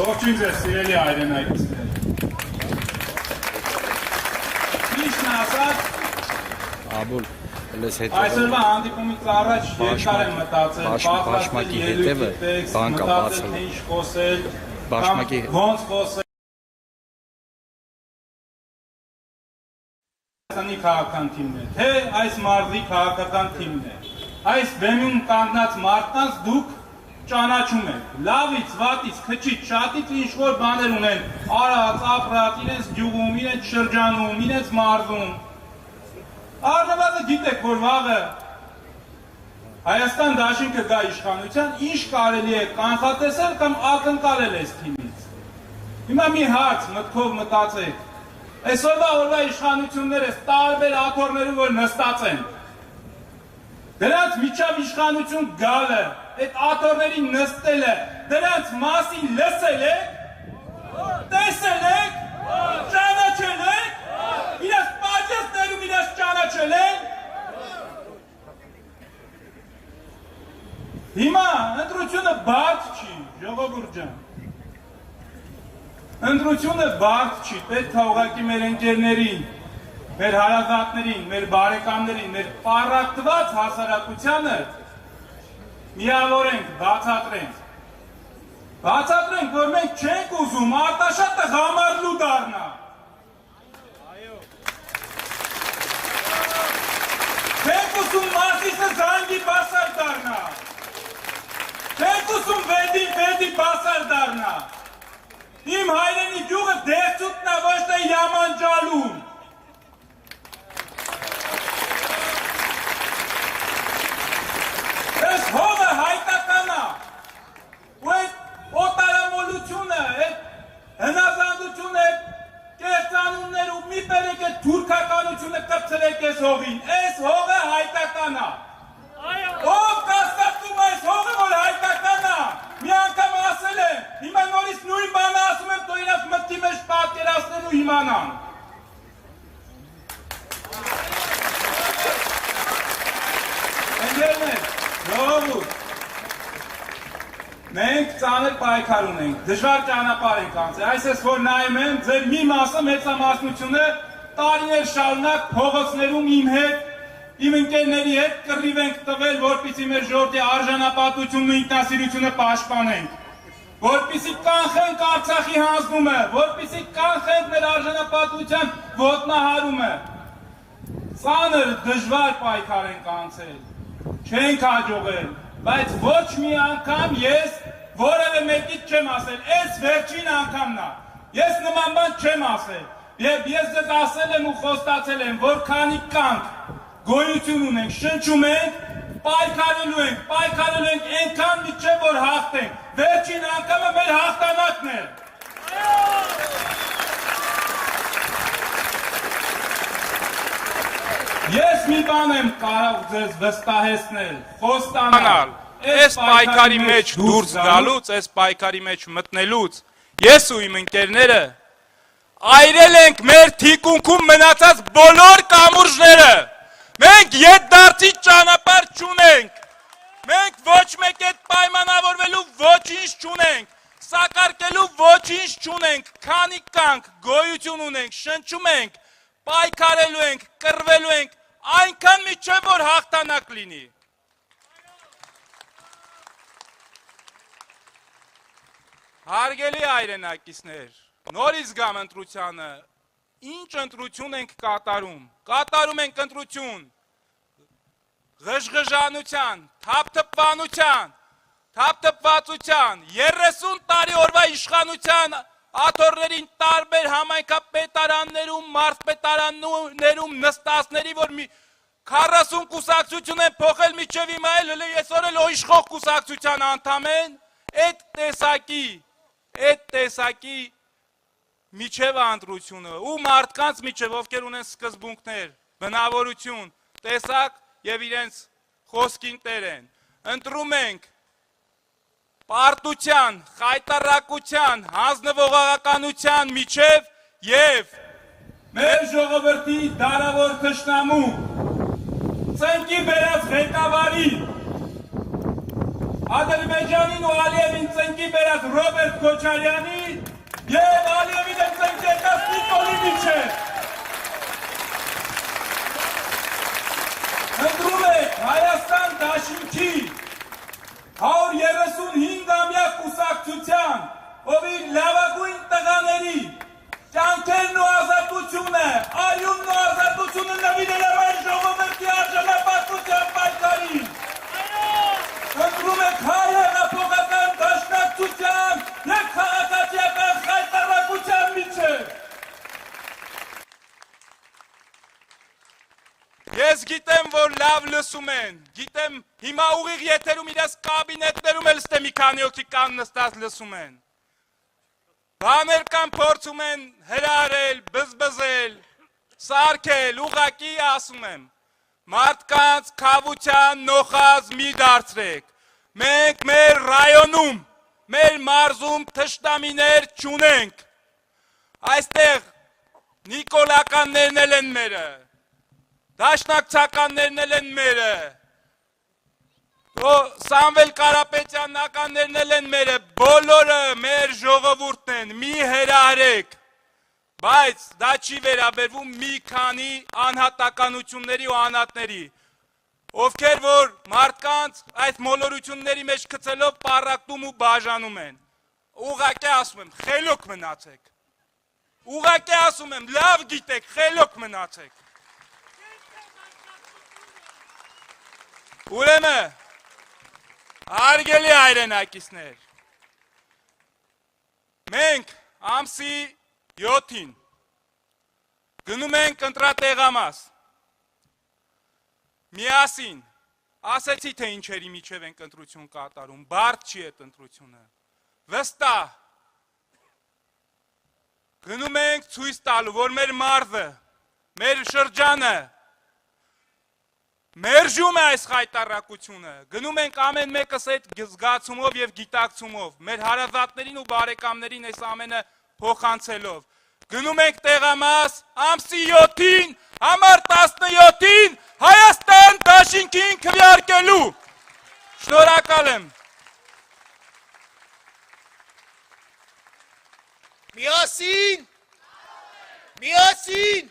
Ողջույն ձեզ սիրելի հայրենակիցներ։ Ճիշտն ասած, այսօրվա հանդիպումից առաջ երկար եմ մտածել, պատրաստել ելույթի տեքստ, մտածել թե ինչ խոսել, կամ ոնց խոսել։ Հայաստանի քաղաքական թիմն է, թե այս մարզի քաղաքական թիմն է։ Այս բեմում կանգնած մարդկանց դուք ճանաչում եք, լավից, վատից, քչից, շատից ինչ-որ բաներ ունեն, արած, ապրած, իրենց գյուղում, իրենց շրջանում, իրենց մարզում։ Առնվազն գիտեք, որ վաղը Հայաստան դաշինքը գա իշխանության, ինչ կարելի է կանխատեսել կամ ակնկալել այս թիմից։ Հիմա մի հարց մտքով մտածեք, այսօրվա օրվա իշխանությունները տարբեր աթոռներում որ նստած են, դրանց միջավ իշխանություն գալը, այդ աթոռներին նստելը, դրանց մասին լսել եք, տեսել եք, ճանաչել եք, իրաց պատժեցներում իրաց ճանաչել եք։ Հիմա ընտրությունը բարդ չի, ժողովուրդ ջան։ Ընտրությունը բարդ չի, պետք է ուղղակի մեր ընկերներին, մեր հարազատներին, մեր բարեկամներին, մեր պառակտված հասարակությանը միավորենք, բացատրենք, որ մենք չենք ուզում Արտաշատը գամարլու դառնա։ Չենք ուզում Մասիսը զանգի բասար դառնա։ Չենք ուզում վեդի բասար դառնա։ Իմ հայրենի գյուղը դեղցուտն է, ոչ թե Յամանջալում։ Այս հողը հայկական է, ու այդ օտարամոլությունը, այդ հնազանդությունը, այդ կեղծանունները ու մի պերեք այդ թուրքականությունը կպցրեք այս հողին, այս հողը հայկական է։ Ով կասկածում այս հողը, որ հայկական է, մի անգամ ասել եմ, հիմա նորից նույն բանը ասում եմ, թող իրաց մտքի մեջ պատկերացնեն ու իմանան։ Ընկերներ, ժողովուրդ, մենք ծանր պայքար ունենք, դժվար ճանապարհ ենք անցել, այսպես որ նայում եմ, ձեր մի մասը մեծամասնությունը տարիներ շարունակ փողոցներում իմ հետ, իմ ընկերների հետ կռիվ ենք տվել, որպեսզի մեր ժողովրդի արժանապատվությունն ու ինքնասիրությունը պաշտպանենք, որպեսզի կանխենք Արցախի հանձնումը, որպեսզի կանխենք մեր արժանապատվության ոտնահարումը։ Ծանր դժվար պայքար ենք անցել, չենք հաջողել, բայց ոչ մի անգամ ես որևէ մեկից չեմ ասել, այս վերջին անգամն է, ես նման բան չեմ ասել, եւ ես ձեզ ասել եմ ու խոստացել եմ, որ քանի կանք գոյություն ունենք, շնչում ենք, պայքարելու ենք այնքան մինչև որ հաղթենք, վերջին անգամը մեր հաղթանակն է։ Ես մի բան եմ կարող ձեզ վստահեցնել, խոստանալ, այս պայքարի մեջ դուրս գալուց, այս պայքարի մեջ մտնելուց, ես ու իմ ընկերները այրել ենք մեր թիկունքում մնացած բոլոր կամուրջները, մենք ետդարձի ճանապարհ չունենք, մենք ոչ մեկ հետ պայմանավորվելու ոչինչ չունենք, սակարկելու ոչինչ չունենք, քանի կանք գոյություն ունենք, շնչում ենք, պայքարելու ենք, կռվելու ենք, այնքան մինչև որ հաղթանակ լինի։ Հարգելի հայրենակիցներ, նորից գամ ընտրությանը, ինչ ընտրություն ենք կատարում, կատարում ենք ընտրություն, ղժղժանության, թափթփվածության, 30 տարի օրվա իշխանության աթոռներին տարբեր համայնքապետարաններում, մարզպետարաններում նստածների, որ 40 կուսակցություն են փոխել միջև հիմա էլ այսօր էլ իշխող կուսակցության անդամ են, այդ տեսակի միջև ընտրությունը ու մարդկանց միջև, ովքեր ունեն սկզբունքներ, բնավորություն, տեսակ եւ իրենց խոսքին տեր են, ընտրում ենք պարտության, խայտառակության, հանձնվողականության միջև եւ մեր ժողովրդի դարավոր թշնամու ծնկի բերած ղեկավարի Ադրբեջանին ու Ալիևին ծնկի բերած Ռոբերտ Քոչարյանի և Ալիևին են ծնկի եկած Նիկոլի միջև։ Ընտրում եք Հայաստան դաշինքի 135-ամյա կուսակցության, ով իր լավագույն տղաների կյանքերն ու ազատությունը, արյունն ու ազատությունը նվիրել է մեր ժողովրդի արժանապատվության պայքարին։ Ընտրում եք հայ հեղափոխական դաշնակցության և քաղաքացիական խայտառակության միջև։ Ես գիտեմ, որ լավ լսում են, գիտեմ հիմա ուղիղ եթերում իրաց կաբինետներում էլ ստե մի քանի հոգի կան նստած լսում են։ Բաներ կան փորձում են հրարել, բզբզել, սարքել, ուղղակի ասում եմ, մարդկանց քավության նոխազ մի դարձրեք, մենք մեր ռայոնում, մեր մարզում թշնամիներ չունենք, այստեղ նիկոլականներն էլ են մերը, դաշնակցականներն էլ են մերը, Սամվել Կարապետյանականներն էլ են մերը, բոլորը մեր ժողովուրդն են, մի հրահրեք, բայց դա չի վերաբերվում մի քանի անհատականությունների ու անհատների, ովքեր որ մարդկանց այդ մոլորությունների մեջ գցելով պառակտում ու բաժանում են, ուղղակի ասում եմ, խելոք մնացեք, ուղղակի ասում եմ, լավ գիտեք, խելոք մնացեք, ուրեմն, հարգելի հայրենակիցներ, մենք ամսի 7-ին գնում ենք ընտրատեղամաս, միասին, ասեցի թե ինչերի միջև ենք ընտրություն կատարում, բարդ չի այդ ընտրությունը, վստահ, գնում ենք ցույց տալու, որ մեր մարզը, մեր շրջանը, մերժում է այս խայտառակությունը, գնում ենք ամեն մեկս այդ զգացումով և գիտակցումով, մեր հարազատներին ու բարեկամներին այս ամենը փոխանցելով, գնում ենք տեղամաս ամսի 7-ին, համար 17-ին Հայաստան դաշինքին քվեարկելու, շնորհակալ եմ։ Միասին, միասին,